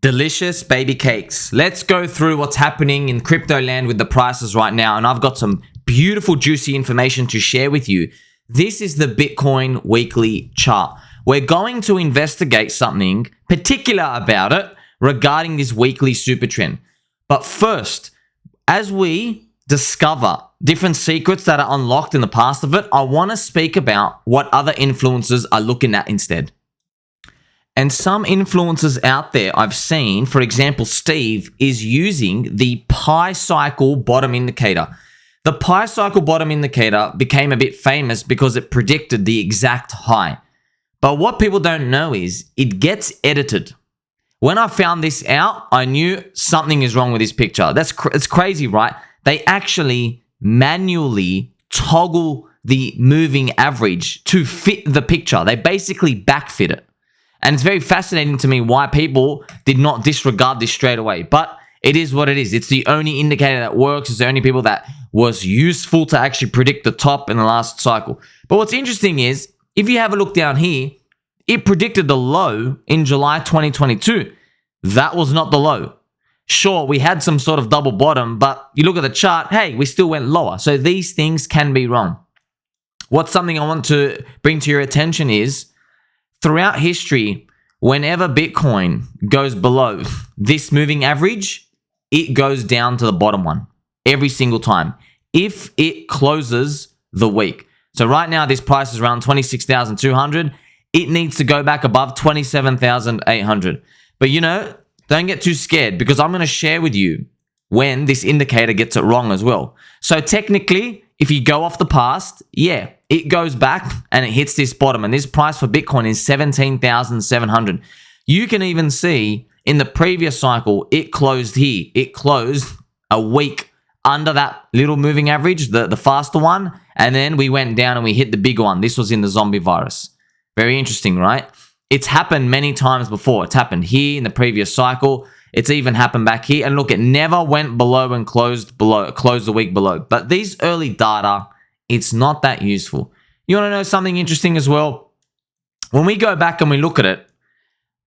Delicious baby cakes. Let's go through what's happening in crypto land with the prices right now. And I've got some beautiful, juicy information to share with you. This is the Bitcoin weekly chart. We're going to investigate something particular about it regarding this weekly super trend. But first, as we discover different secrets that are unlocked in the past of it, I want to speak about what other influencers are looking at instead. And some influencers out there I've seen, for example, Steve, is using the Pi cycle bottom indicator. The Pi cycle bottom indicator became a bit famous because it predicted the exact high. But what people don't know is it gets edited. When I found this out, I knew something is wrong with this picture. It's crazy, right? They actually manually toggle the moving average to fit the picture. They basically backfit it. And it's very fascinating to me why people did not disregard this straight away. But it is what it is. It's the only indicator that works. It's the only people that was useful to actually predict the top in the last cycle. But what's interesting is, if you have a look down here, it predicted the low in July 2022. That was not the low. Sure, we had some sort of double bottom, but you look at the chart, hey, we still went lower. So these things can be wrong. What's something I want to bring to your attention is, throughout history, whenever Bitcoin goes below this moving average, it goes down to the bottom one every single time if it closes the week. So right now, this price is around 26,200. It needs to go back above 27,800. But don't get too scared, because I'm going to share with you when this indicator gets it wrong as well. So technically, if you go off the past, yeah, it goes back and it hits this bottom. And this price for Bitcoin is 17,700. You can even see in the previous cycle, it closed here. It closed a week under that little moving average, the faster one. And then we went down and we hit the big one. This was in the zombie virus. Very interesting, right? It's happened many times before. It's happened here in the previous cycle. It's even happened back here. And look, it never went below and closed the week below. But these early data, it's not that useful. You want to know something interesting as well? When we go back and we look at it,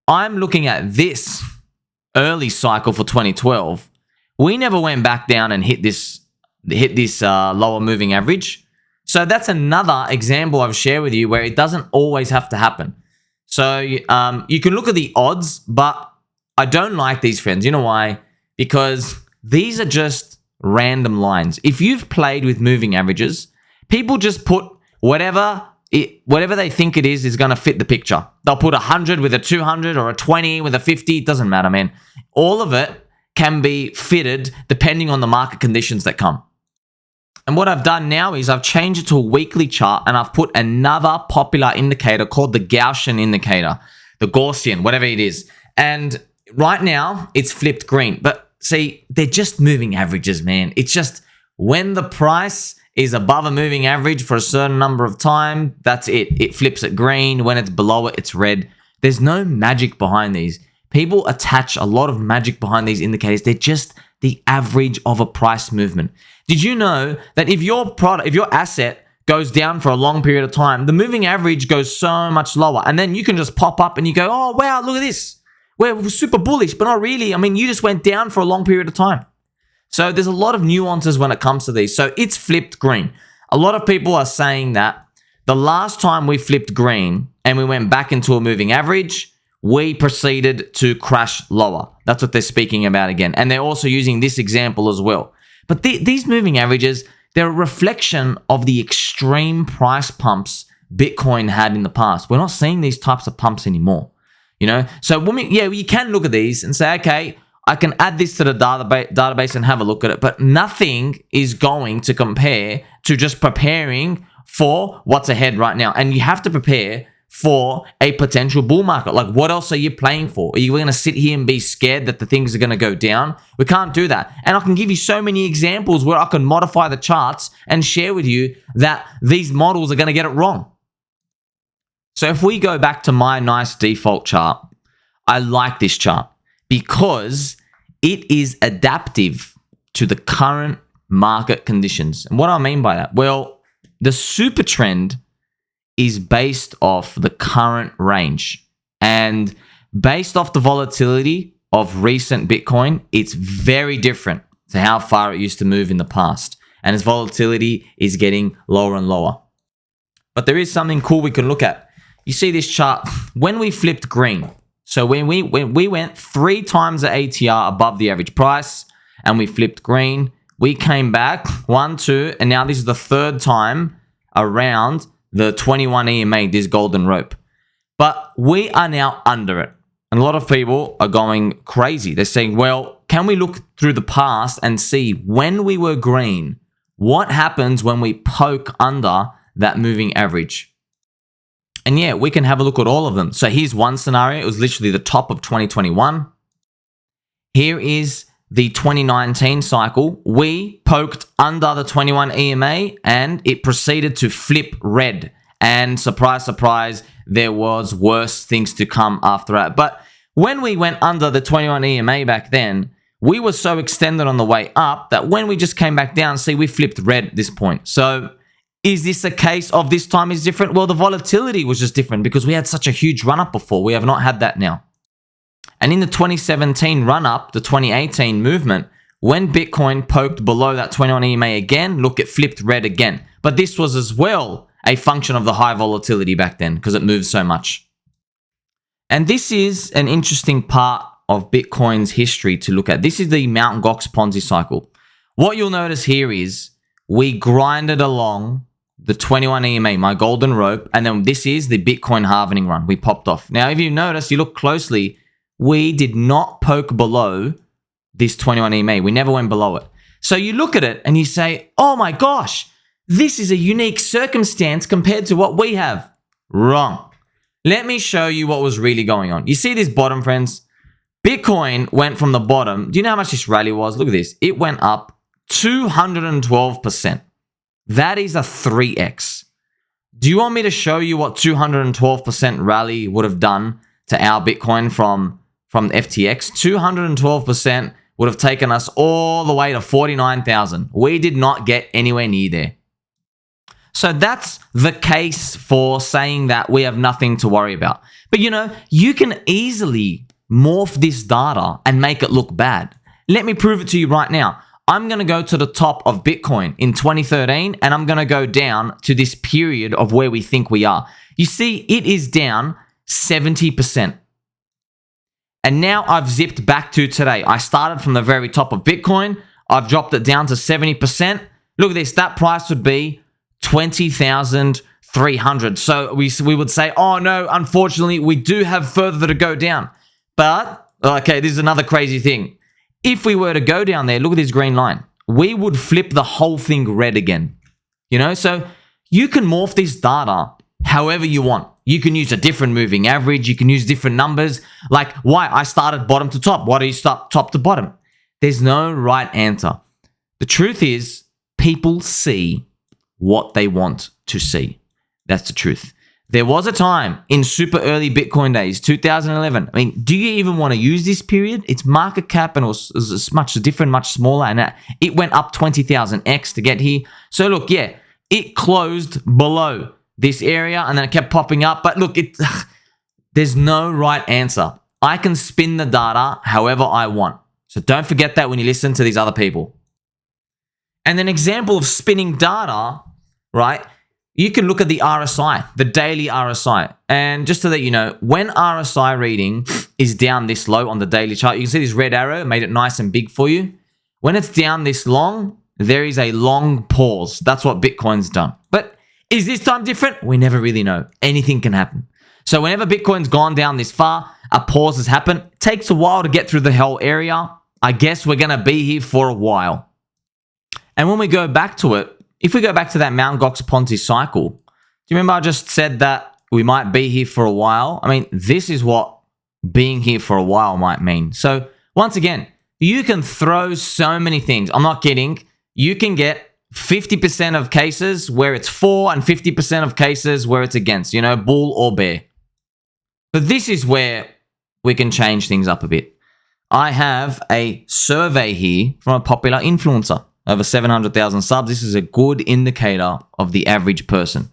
I'm looking at this early cycle for 2012. We never went back down and hit this lower moving average. So that's another example I've shared with you where it doesn't always have to happen. So you can look at the odds, but I don't like these, friends. You know why? Because these are just random lines. If you've played with moving averages, people just put whatever they think it is going to fit the picture. They'll put 100 with a 200 or a 20 with a 50. It doesn't matter, man. All of it can be fitted depending on the market conditions that come. And what I've done now is I've changed it to a weekly chart, and I've put another popular indicator called the Gaussian indicator, the Gaussian, whatever it is. And right now it's flipped green, but see, they're just moving averages, man. It's just when the price is above a moving average for a certain number of time, that's it. It flips it green. When it's below it, it's red. There's no magic behind these. People attach a lot of magic behind these indicators. They're just the average of a price movement. Did you know that if your asset goes down for a long period of time, the moving average goes so much lower, and then you can just pop up and you go, oh, wow, look at this. We're super bullish, but not really. I mean, you just went down for a long period of time. So there's a lot of nuances when it comes to these. So it's flipped green. A lot of people are saying that the last time we flipped green and we went back into a moving average, we proceeded to crash lower. That's what they're speaking about again. And they're also using this example as well. But these moving averages, they're a reflection of the extreme price pumps Bitcoin had in the past. We're not seeing these types of pumps anymore. So you can look at these and say, okay, I can add this to the database and have a look at it, but nothing is going to compare to just preparing for what's ahead right now. And you have to prepare for a potential bull market. Like, what else are you playing for? Are you going to sit here and be scared that the things are going to go down? We can't do that. And I can give you so many examples where I can modify the charts and share with you that these models are going to get it wrong. So if we go back to my nice default chart, I like this chart because it is adaptive to the current market conditions. And what do I mean by that? Well, the super trend is based off the current range, and based off the volatility of recent Bitcoin, it's very different to how far it used to move in the past. And its volatility is getting lower and lower. But there is something cool we can look at. You see this chart, when we flipped green. So when we went 3 times the ATR above the average price and we flipped green, we came back 1, 2, and now this is the 3rd time around the 21 EMA, this golden rope. But we are now under it. And a lot of people are going crazy. They're saying, well, can we look through the past and see when we were green, what happens when we poke under that moving average? And yeah, we can have a look at all of them. So here's one scenario. It was literally the top of 2021. Here is the 2019 cycle. We poked under the 21 EMA and it proceeded to flip red. And surprise, surprise, there was worse things to come after that. But when we went under the 21 EMA back then, we were so extended on the way up that when we just came back down, see, we flipped red at this point. So is this a case of this time is different? Well, the volatility was just different because we had such a huge run up before. We have not had that now. And in the 2017 run up, the 2018 movement, when Bitcoin poked below that 21 EMA again, look, it flipped red again. But this was as well a function of the high volatility back then because it moved so much. And this is an interesting part of Bitcoin's history to look at. This is the Mt. Gox Ponzi cycle. What you'll notice here is we grinded along the 21 EMA, my golden rope, and then this is the Bitcoin halvening run. We popped off. Now, if you notice, you look closely, we did not poke below this 21 EMA. We never went below it. So you look at it and you say, oh my gosh, this is a unique circumstance compared to what we have. Wrong. Let me show you what was really going on. You see this bottom, friends? Bitcoin went from the bottom. Do you know how much this rally was? Look at this. It went up 212%. That is a 3x. Do you want me to show you what 212% rally would have done to our Bitcoin from FTX? 212% would have taken us all the way to 49,000. We did not get anywhere near there. So that's the case for saying that we have nothing to worry about. But you know, you can easily morph this data and make it look bad. Let me prove it to you right now. I'm going to go to the top of Bitcoin in 2013 and I'm going to go down to this period of where we think we are. You see, it is down 70%. And now I've zipped back to today. I started from the very top of Bitcoin. I've dropped it down to 70%. Look at this. That price would be 20,300. So we would say, oh no, unfortunately, we do have further to go down. But, okay, this is another crazy thing. If we were to go down there, look at this green line. We would flip the whole thing red again. You know, so you can morph this data however you want. You can use a different moving average. You can use different numbers. Like, why? I started bottom to top. Why do you start top to bottom? There's no right answer. The truth is, people see what they want to see. That's the truth. There was a time in super early Bitcoin days, 2011. I mean, do you even want to use this period? Its market cap and it was much different, much smaller, and it went up 20,000x to get here. So look, yeah, it closed below this area and then it kept popping up. But look, there's no right answer. I can spin the data however I want. So don't forget that when you listen to these other people. And an example of spinning data, right? You can look at the RSI, the daily RSI. And just so that you know, when RSI reading is down this low on the daily chart, you can see this red arrow made it nice and big for you. When it's down this long, there is a long pause. That's what Bitcoin's done. But is this time different? We never really know. Anything can happen. So whenever Bitcoin's gone down this far, a pause has happened. It takes a while to get through the whole area. I guess we're going to be here for a while. And when we go back to it, if we go back to that Mt. Gox Ponzi cycle, do you remember I just said that we might be here for a while? I mean, this is what being here for a while might mean. So once again, you can throw so many things. I'm not kidding. You can get 50% of cases where it's for and 50% of cases where it's against, you know, bull or bear. But this is where we can change things up a bit. I have a survey here from a popular influencer. Over 700,000 subs. This is a good indicator of the average person.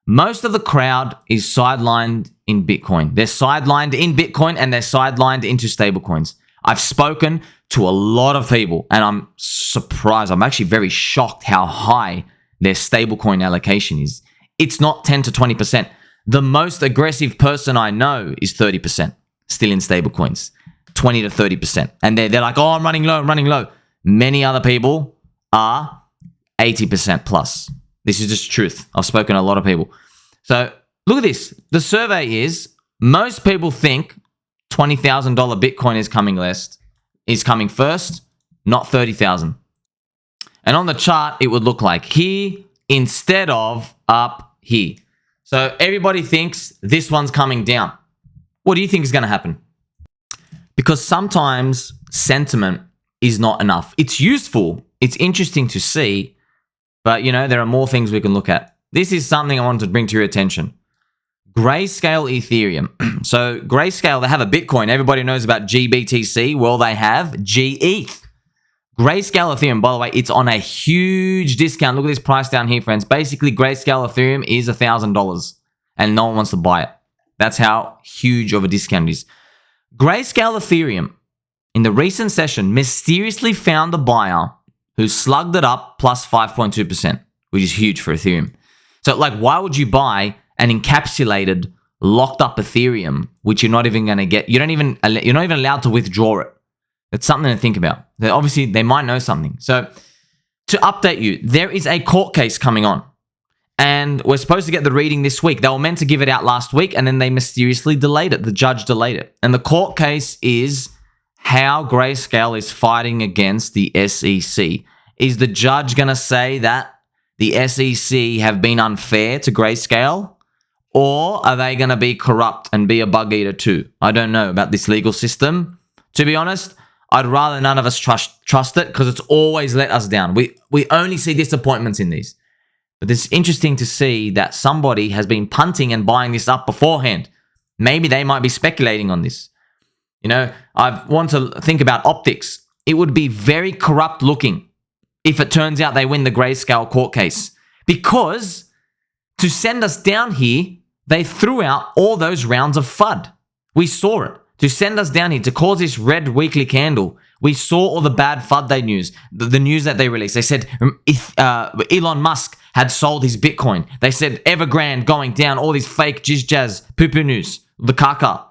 Most of the crowd is sidelined in Bitcoin. They're sidelined in Bitcoin and they're sidelined into stablecoins. I've spoken to a lot of people, and I'm surprised. I'm actually very shocked how high their stablecoin allocation is. It's not 10 to 20%. The most aggressive person I know is 30% still in stablecoins, 20 to 30%. And they're like, oh, I'm running low, I'm running low. Many other people are 80% plus. This is just truth. I've spoken to a lot of people. So look at this. The survey is most people think $20,000 Bitcoin is coming first, not 30,000. And on the chart, it would look like here instead of up here. So everybody thinks this one's coming down. What do you think is going to happen? Because sometimes sentiment is not enough. It's useful. It's interesting to see. But, you know, there are more things we can look at. This is something I wanted to bring to your attention. Grayscale Ethereum. So Grayscale, they have a Bitcoin. Everybody knows about GBTC. Well, they have GETH. Grayscale Ethereum, by the way, it's on a huge discount. Look at this price down here, friends. Basically, Grayscale Ethereum is $1,000 and no one wants to buy it. That's how huge of a discount it is. Grayscale Ethereum, in the recent session, mysteriously found a buyer who slugged it up plus 5.2%, which is huge for Ethereum. So, like, why would you buy an encapsulated, locked up Ethereum, which you're not even going to get? You're not even allowed to withdraw it. It's something to think about. Obviously, they might know something. So, to update you, there is a court case coming on. And we're supposed to get the reading this week. They were meant to give it out last week, and then they mysteriously delayed it. The judge delayed it. And the court case is how Grayscale is fighting against the SEC. Is the judge going to say that the SEC have been unfair to Grayscale? Or are they going to be corrupt and be a bug eater too? I don't know about this legal system. To be honest, I'd rather none of us trust it because it's always let us down. We only see disappointments in these. But it's interesting to see that somebody has been punting and buying this up beforehand. Maybe they might be speculating on this. You know, I want to think about optics. It would be very corrupt looking if it turns out they win the Grayscale court case. Because to send us down here, they threw out all those rounds of FUD. We saw it. To send us down here, to cause this red weekly candle, we saw all the bad FUD they news, the news that they released. They said Elon Musk had sold his Bitcoin. They said Evergrande going down, all these fake jizz jazz, poo-poo news, the caca.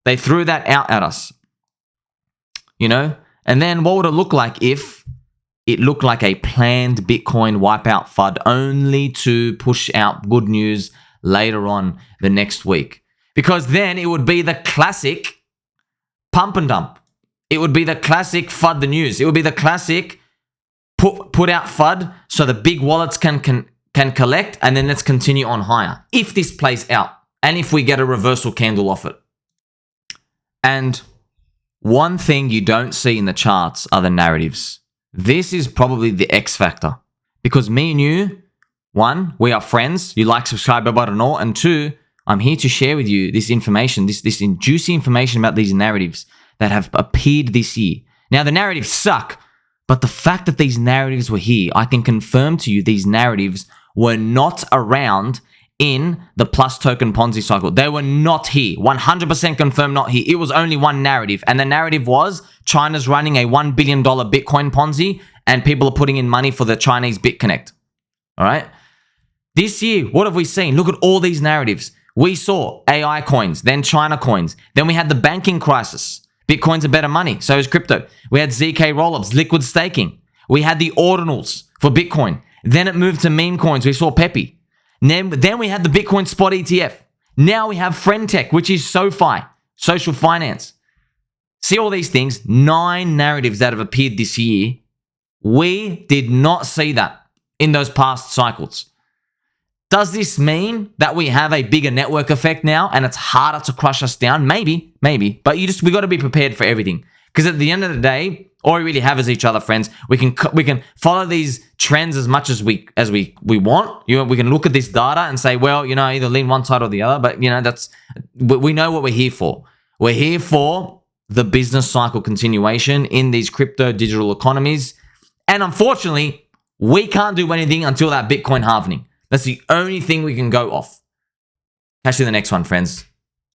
They threw that out at us. You know? And then what would it look like if it looked like a planned Bitcoin wipeout FUD only to push out good news later on the next week? Because then it would be the classic pump and dump. It would be the classic FUD the news. It would be the classic put out FUD so the big wallets can collect, and then let's continue on higher. If this plays out and if we get a reversal candle off it. And one thing you don't see in the charts are the narratives. This is probably the X factor. Because me and you, one, we are friends. You like, subscribe, button, all. And two, I'm here to share with you this information, this juicy information about these narratives that have appeared this year. Now, the narratives suck, but the fact that these narratives were here, I can confirm to you these narratives were not around in the plus token Ponzi cycle. They were not here. 100% confirmed not here. It was only one narrative. And the narrative was China's running a $1 billion Bitcoin Ponzi and people are putting in money for the Chinese BitConnect. All right? This year, what have we seen? Look at all these narratives. We saw AI coins, then China coins. Then we had the banking crisis. Bitcoin's a better money. So is crypto. We had ZK rollups, liquid staking. We had the ordinals for Bitcoin. Then it moved to meme coins. We saw Pepe. Then we had the Bitcoin spot ETF. Now we have Friendtech, which is SoFi, social finance. See all these things, 9 narratives that have appeared this year. We did not see that in those past cycles. Does this mean that we have a bigger network effect now and it's harder to crush us down? Maybe. But we got to be prepared for everything. Because at the end of the day, all we really have is each other, friends. We can follow these trends as much as we want. You know, we can look at this data and say, well, you know, either lean one side or the other. But you know, we know what we're here for. We're here for the business cycle continuation in these crypto digital economies. And unfortunately, we can't do anything until that Bitcoin halvening. That's the only thing we can go off. Catch you in the next one, friends.